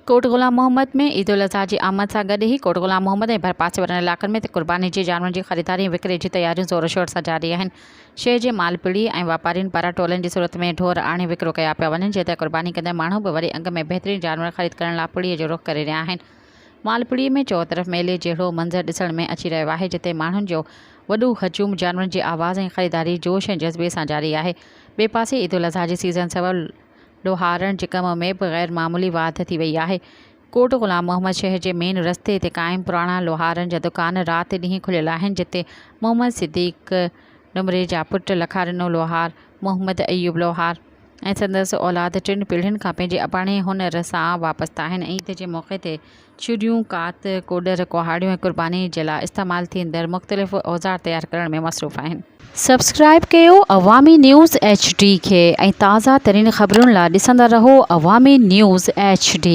कोट ग़ुलाम मोहम्मद में ईद उल अज़हा की आमद से गॾु ई कोट ग़ुलाम मोहम्मद ऐं भरपासे वारनि इलाक़नि में क़ुर्बानी के जानवरनि की ख़रीदारी ऐं विकिरे की तैयारियूं ज़ोर शोर से जारी आहिनि। शहर के मालपीड़ी ऐं वापारियुनि पारां टोलनि की सूरत में ढोर आणे विकिरो कया पिया वञनि, जंहिं ते क़ुर्बानी कंदड़ माण्हू भी वरी अघ में बहितरीन जानवर ख़रीद करण लाइ पीड़ीअ जो रुख करे रहिया आहिनि। मालपीड़ी में चौ तरफ़ मेले जहिड़ो मंज़र ॾिसण में अची रहियो आहे, जिते माण्हुनि जो वॾो हजूम जानवरनि जी आवाज़ ऐं ख़रीदारी जोश ऐं जज़्बे सां जारी आहे। ॿिए पासे ईद उल अज़हा जी सीज़न सबबि लोहारनि जे कम में भी गैर मामूली वाधि थी वई आहे। कोट ग़ुलाम मोहम्मद शहर के मेन रस्ते ते क़ाइम पुराणा लोहारनि जा दुकान रात ॾींहुं खुलियल आहिनि, जिते मोहम्मद सिद्दीक़ नुमरे जा पुट लखारिनो लोहार, मोहम्मद अयूब लोहार ऐं संदसि औलाद टिनि पीढ़ियुनि खां पंहिंजे अबाणे हुनर सां वापसि आहिनि। ईद जे मौक़े ते छुरियूं, कात, कोडर, कुहाड़ियूं ऐं क़ुर्बानी जे लाइ इस्तेमालु थींदड़ मुख़्तलिफ़ औज़ार तयारु करण में मसरूफ़ आहिनि। सब्सक्राइब कयो अवामी न्यूज़ HD खे ऐं ताज़ा तरीन ख़बरुनि लाइ ॾिसंदा रहो अवामी न्यूज़ HD।